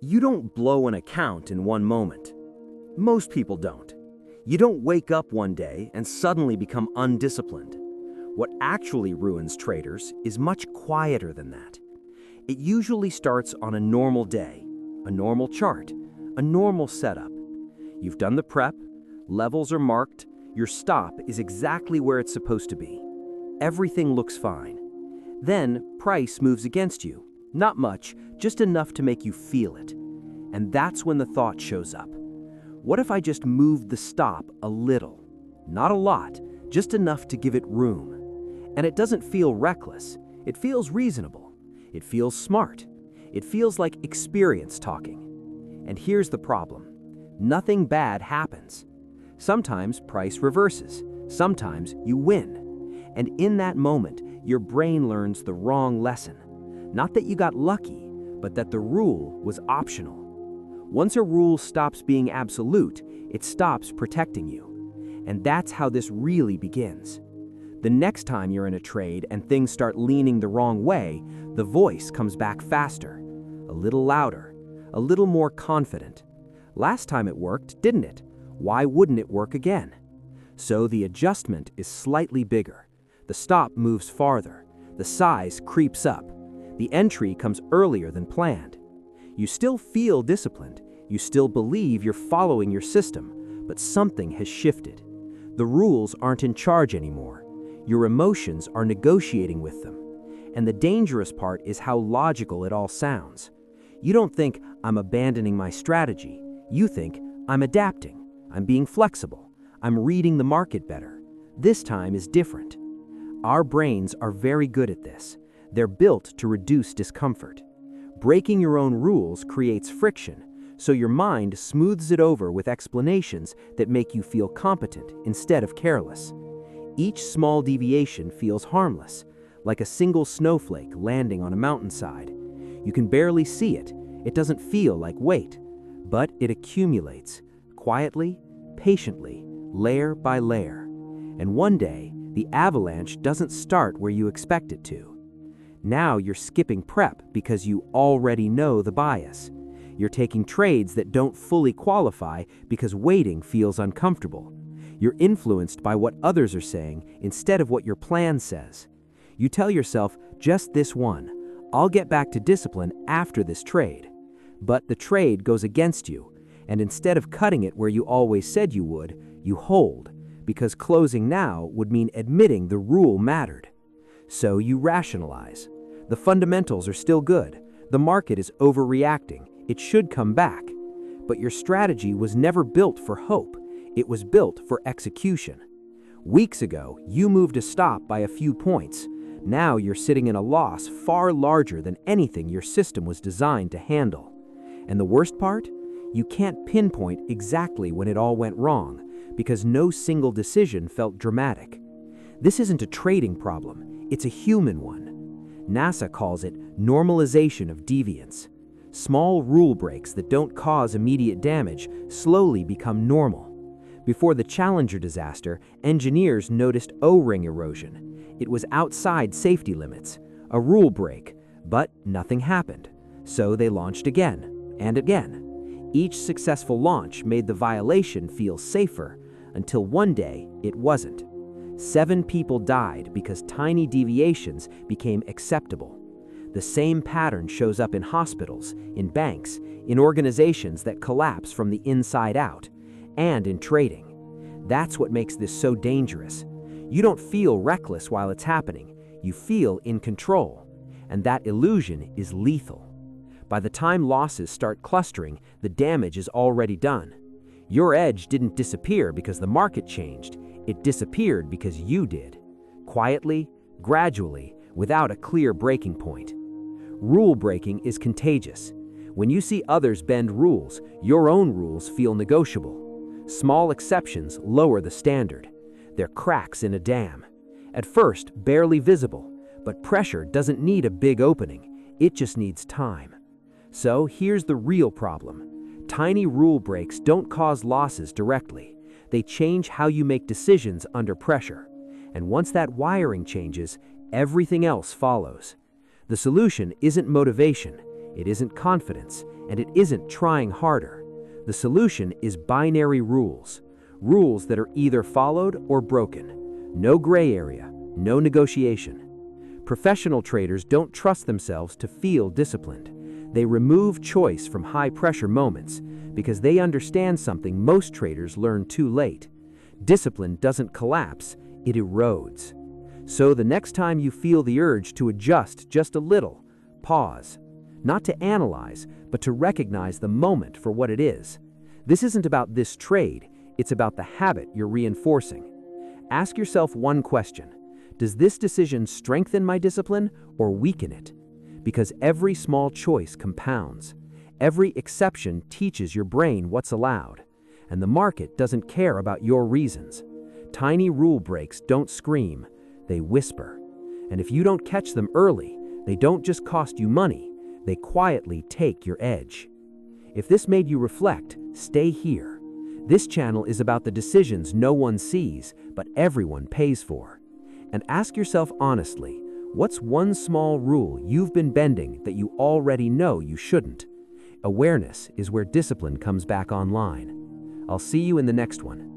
You don't blow an account in one moment. Most people don't. You don't wake up one day and suddenly become undisciplined. What actually ruins traders is much quieter than that. It usually starts on a normal day, a normal chart, a normal setup. You've done the prep, levels are marked, your stop is exactly where it's supposed to be. Everything looks fine. Then price moves against you. Not much, just enough to make you feel it. And that's when the thought shows up. What if I just moved the stop a little? Not a lot, just enough to give it room. And it doesn't feel reckless. It feels reasonable. It feels smart. It feels like experience talking. And here's the problem. Nothing bad happens. Sometimes price reverses. Sometimes you win. And in that moment, your brain learns the wrong lesson. Not that you got lucky, but that the rule was optional. Once a rule stops being absolute, it stops protecting you. And that's how this really begins. The next time you're in a trade and things start leaning the wrong way, the voice comes back faster, a little louder, a little more confident. Last time it worked, didn't it? Why wouldn't it work again? So the adjustment is slightly bigger. The stop moves farther. The size creeps up. The entry comes earlier than planned. You still feel disciplined. You still believe you're following your system, but something has shifted. The rules aren't in charge anymore. Your emotions are negotiating with them. And the dangerous part is how logical it all sounds. You don't think, I'm abandoning my strategy. You think, I'm adapting. I'm being flexible. I'm reading the market better. This time is different. Our brains are very good at this. They're built to reduce discomfort. Breaking your own rules creates friction, so your mind smooths it over with explanations that make you feel competent instead of careless. Each small deviation feels harmless, like a single snowflake landing on a mountainside. You can barely see it. It doesn't feel like weight, but it accumulates, quietly, patiently, layer by layer. And one day, the avalanche doesn't start where you expect it to. Now you're skipping prep because you already know the bias. You're taking trades that don't fully qualify because waiting feels uncomfortable. You're influenced by what others are saying instead of what your plan says. You tell yourself, just this one. I'll get back to discipline after this trade. But the trade goes against you, and instead of cutting it where you always said you would, you hold, because closing now would mean admitting the rule mattered. So you rationalize. The fundamentals are still good. The market is overreacting. It should come back. But your strategy was never built for hope. It was built for execution. Weeks ago, you moved a stop by a few points. Now you're sitting in a loss far larger than anything your system was designed to handle. And the worst part? You can't pinpoint exactly when it all went wrong, because no single decision felt dramatic. This isn't a trading problem. It's a human one. NASA calls it normalization of deviance. Small rule breaks that don't cause immediate damage slowly become normal. Before the Challenger disaster, engineers noticed O-ring erosion. It was outside safety limits, a rule break, but nothing happened. So they launched again and again. Each successful launch made the violation feel safer, until one day it wasn't. 7 people died because tiny deviations became acceptable. The same pattern shows up in hospitals, in banks, in organizations that collapse from the inside out, and in trading. That's what makes this so dangerous. You don't feel reckless while it's happening. You feel in control. And that illusion is lethal. By the time losses start clustering, the damage is already done. Your edge didn't disappear because the market changed. It disappeared because you did. Quietly, gradually, without a clear breaking point. Rule breaking is contagious. When you see others bend rules, your own rules feel negotiable. Small exceptions lower the standard. They're cracks in a dam. At first, barely visible, but pressure doesn't need a big opening. It just needs time. So here's the real problem. Tiny rule breaks don't cause losses directly. They change how you make decisions under pressure. And once that wiring changes, everything else follows. The solution isn't motivation, It isn't confidence, and it isn't trying harder. The solution is binary rules. Rules that are either followed or broken. No gray area, no negotiation. Professional traders don't trust themselves to feel disciplined. They remove choice from high-pressure moments because they understand something most traders learn too late. Discipline doesn't collapse, it erodes. So the next time you feel the urge to adjust just a little, pause. Not to analyze, but to recognize the moment for what it is. This isn't about this trade, it's about the habit you're reinforcing. Ask yourself one question. Does this decision strengthen my discipline or weaken it? Because every small choice compounds. Every exception teaches your brain what's allowed. And the market doesn't care about your reasons. Tiny rule breaks don't scream, they whisper. And if you don't catch them early, they don't just cost you money, they quietly take your edge. If this made you reflect, stay here. This channel is about the decisions no one sees, but everyone pays for. And ask yourself honestly, what's one small rule you've been bending that you already know you shouldn't? Awareness is where discipline comes back online. I'll see you in the next one.